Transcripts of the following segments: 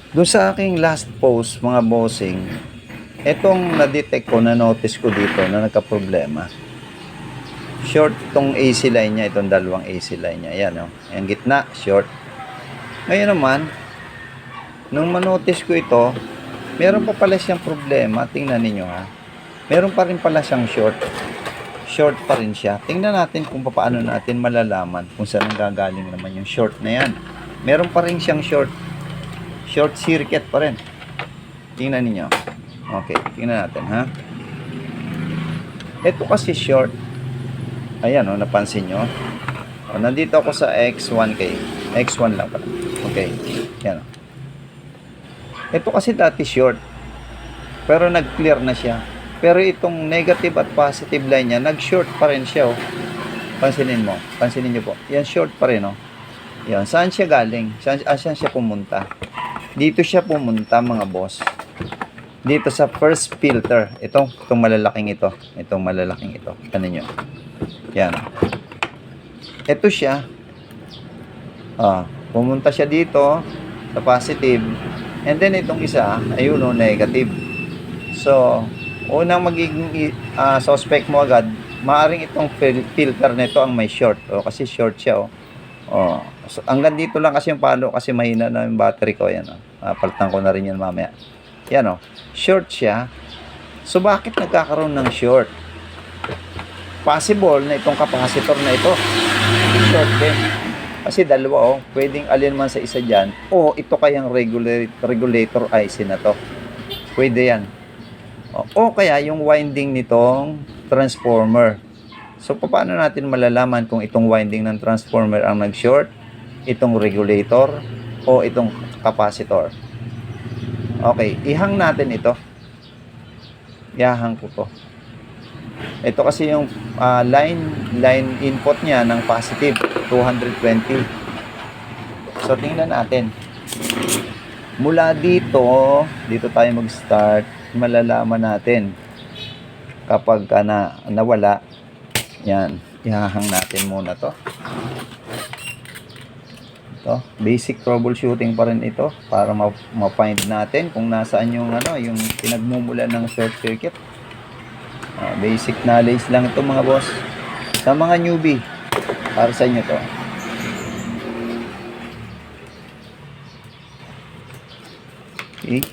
Doon sa aking last post, mga bossing, etong na-detect ko, na-notice ko dito na nagka-problema. Short itong AC line niya, itong dalawang AC line niya. Ayan, oh. Ayan, gitna, short. Ngayon naman, nung manotice ko ito, meron pa pala siyang problema. Tingnan ninyo ha. Meron pa rin pala siyang short. Short pa rin siya. Tingnan natin kung paano natin malalaman kung saan gagaling naman yung short na yan. Meron pa rin siyang short. Short circuit pa rin. Tingnan ninyo. Okay, tingnan natin ha. Ito kasi short. Ayan o, napansin nyo. O, nandito ako sa X1K. X1 lang pala. Okay, yan o. Ito kasi dati short. Pero nag-clear na siya. Pero itong negative at positive line niya, nag-short pa rin siya o. Pansinin mo. Pansinin nyo po. Yan, short pa rin o. Yan, saan siya galing? Saan siya pumunta? Dito siya pumunta mga boss. Dito sa first filter. Itong malalaking ito. Itong malalaking ito. Ano nyo? Yan. Ito siya. Pumunta siya dito sa positive. And then itong isa, ayun o, negative. So, unang magiging suspect mo agad, maaring itong filter nito ang may short. O, kasi short siya o. So, hanggang dito lang kasi yung palo kasi mahina na yung battery ko. Yan o. Palitan ko na rin yan mamaya. Yan o. Short siya. So, bakit nagkakaroon ng short? Possible na itong capacitor na ito short din. Kasi dalawa pwedeng alin man sa isa dyan o ito kayang regulator IC na to. Pwede yan. O kaya yung winding nitong transformer. So paano natin malalaman kung itong winding ng transformer ang nag-short, itong regulator o itong capacitor? Okay, ihang natin ito. Ihang ko to. Ito kasi yung line input niya ng positive 220. So tingnan natin. Mula dito tayo mag-start. Malalaman natin kapag nawala. Yan, ihahang natin muna to. Ito, basic troubleshooting pa rin ito para ma-find natin kung nasaan yung yung pinagmumulan ng short circuit. Basic knowledge lang ito mga boss. Sa mga newbie, para sa inyo to. Okay.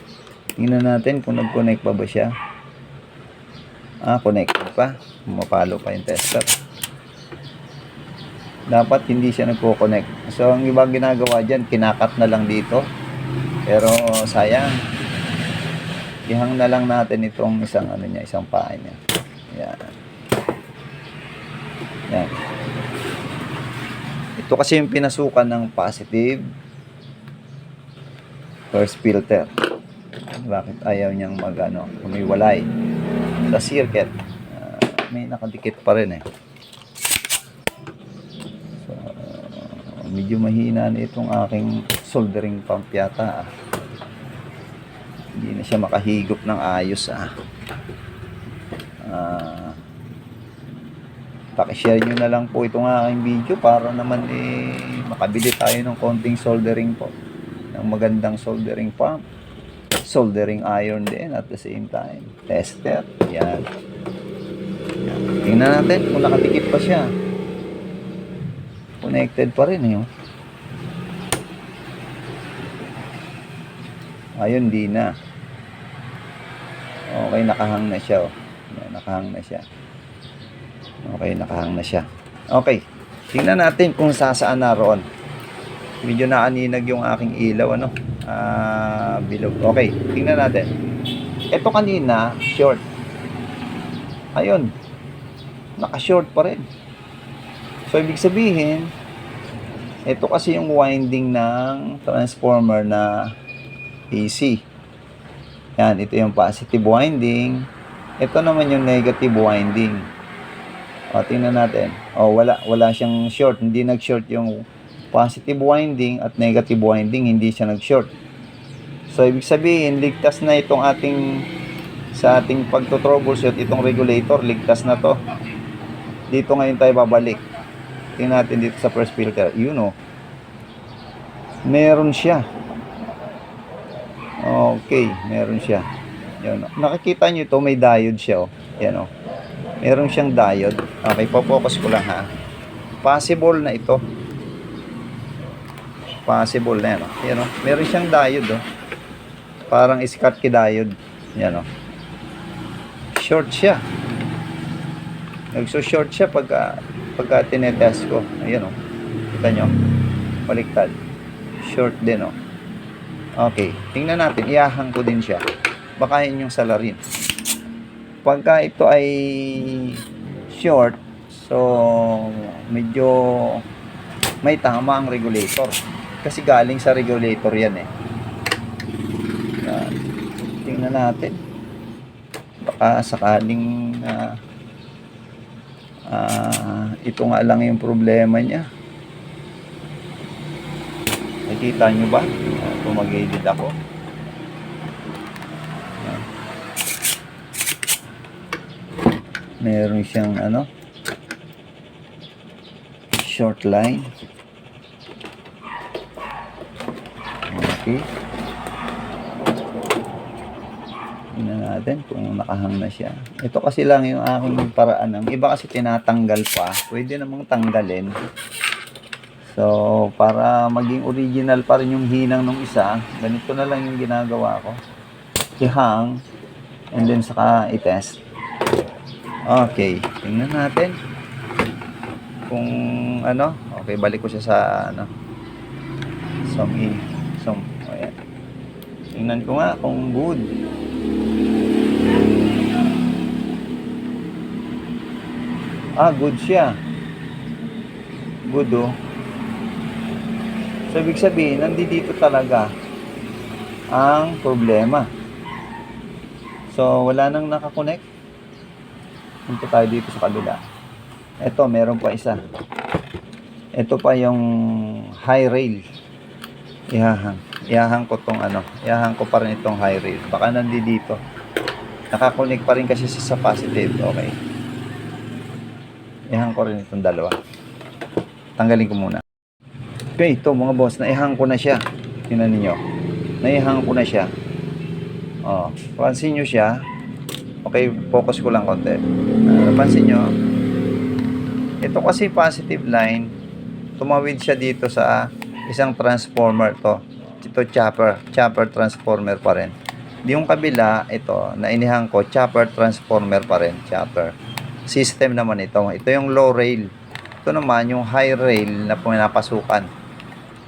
Tingnan natin kung nag-connect pa ba siya. Connected pa. Mapalo pa yung tester. Dapat hindi siya nagko-connect. So, ang iba ginagawa dyan, kinakat na lang dito. Pero, sayang. Ihang na lang natin itong isang paa niya. Yan. Yan. Ito kasi yung pinasukan ng positive first filter. Bakit ayaw niyang humiwalay sa circuit? May nakadikit pa rin So, medyo mahina na itong aking soldering pump yata. Hindi na siya makahigop ng ayos pakishare nyo na lang po itong aking video para naman makabili tayo ng konting soldering po, ng magandang soldering pump, soldering iron din at the same time tester. Yan. Tingnan natin kung nakadikit pa siya. Connected pa rin ayun, di na. Okay, nakahang na siya Yan, nakahang na siya. Okay, nakahang na siya. Okay, tingnan natin kung saan naroon. Medyo naaninag yung aking ilaw bilog. Okay, tingnan natin. Ito kanina short. Ayun, naka-short pa rin. So ibig sabihin, ito kasi yung winding ng transformer na AC. Yan, ito yung positive winding. Ito naman yung negative winding. Tingnan natin. Wala siyang short. Hindi nag-short yung positive winding at negative winding. Hindi siya nag-short. So, ibig sabihin, ligtas na itong sa ating pagto-troubleshoot, itong regulator, ligtas na to. Dito ngayon tayo babalik. Tingnan natin dito sa first filter. Meron siya. Okay, meron siya. Yan, oh. Nakikita nyo ito, may diode siya, oh. Yan, oh. Meron siyang diode. Okay, focus ko lang, ha. Possible na ito. Possible na yan, oh. Yan, oh. Meron siyang diode, oh. Parang Schottky diode. Yan, oh. Short siya. Nagso-short siya pagka tinetest ko. Ayan, oh. Kita nyo? Baliktad. Short din, oh. Okay, tingnan natin. Iahang ko din siya. Baka yun yung salarin. Pagka ito ay short, so medyo may tama ang regulator. Kasi galing sa regulator yan, eh. Yan. Tingnan natin. Baka sakaling ito nga lang yung problema niya. Nakita nyo ba? Tumag-edit ako. Meron siyang short line. Okay. Tingnan natin kung nakahang na siya. Ito kasi lang yung aking paraan. Ang iba kasi tinatanggal pa. Pwede namang tanggalin. So, para maging original pa rin yung hinang ng isa, ganito na lang yung ginagawa ko. I-hang, and then saka i-test. Okay, tingnan natin. Kung okay, balik ko siya sa ayan. Tingnan ko nga kung good. Good siya. Good, oh. So, ibig sabihin, nandito talaga ang problema. So, wala nang nakakonect. Punta tayo dito sa kabila. Ito, meron pa isa. Ito pa yung high rail. Ihahang ko tong ihahang ko pa rin itong high rail. Baka nandito. Nakakonect pa rin kasi sa positive. Okay. Ihang ko rin itong dalawa. Tanggalin ko muna. Okay, ito mga boss, naihang ko na siya. Tingnan niyo. Naihang ko na siya. Oh, pansin niyo siya. Okay, focus ko lang konti. Pansin niyo. Ito kasi positive line. Tumawid siya dito sa isang transformer to. Ito chopper transformer pa rin. Yung kabila, ito, nainihang ko, chopper transformer pa rin, chopper. System naman ito. Ito yung low rail. Ito naman yung high rail na pinapasukan.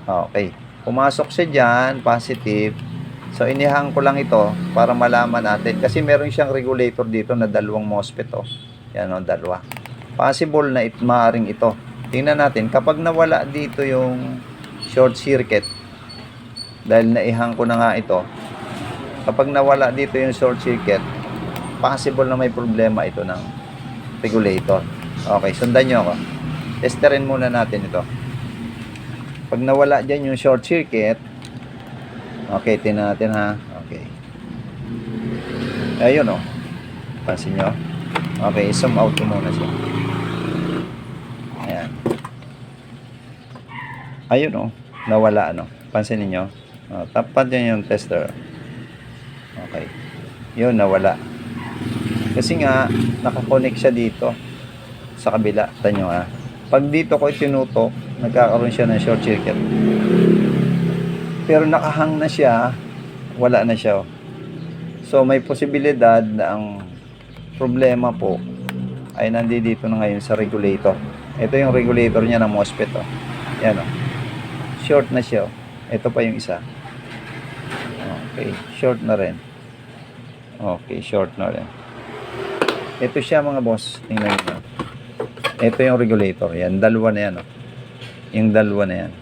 Okay. Pumasok siya dyan, positive. So, inihang ko lang ito para malaman natin. Kasi meron siyang regulator dito na dalawang MOSFET. Oh. Yan o, dalawa. Possible na maaring ito. Tingnan natin. Kapag nawala dito yung short circuit, dahil naihang ko na nga ito, kapag nawala dito yung short circuit, possible na may problema ito ng regulator. Okay, sundan nyo ako. Testerin muna natin ito. Pag nawala dyan yung short circuit, okay, tingnan natin, ha. Okay. Ayun, oh. Pansin nyo. Okay, zoom out ko muna siya. Ayan. Ayun, oh. Nawala, Pansin niyo. Tapat yan yung tester. Okay. Yun, nawala. Kasi nga, nakakonect siya dito sa kabila. Tanyo, ha. Pag dito ko tinutok, nagkakaroon siya ng short circuit. Pero nakahang na siya, wala na siya. So, may posibilidad na ang problema po ay nandito na ngayon sa regulator. Ito yung regulator niya ng MOSFET. Oh. Yan, oh. Short na siya. Oh. Ito pa yung isa. Okay, short na rin. Okay, short na rin. Ito siya mga boss. Tingnan niyo. Ito yung regulator. Yan, dalawa na yan. Oh. Yung dalawa na yan.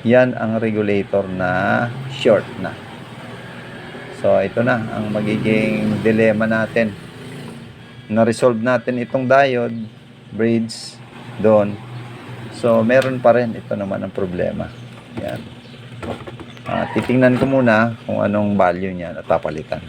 Yan ang regulator na short na. So, ito na ang magiging dilemma natin. Na-resolve natin itong diode, bridge, doon. So, meron pa rin. Ito naman ang problema. Yan. Titingnan ko muna kung anong value niya at papalitan.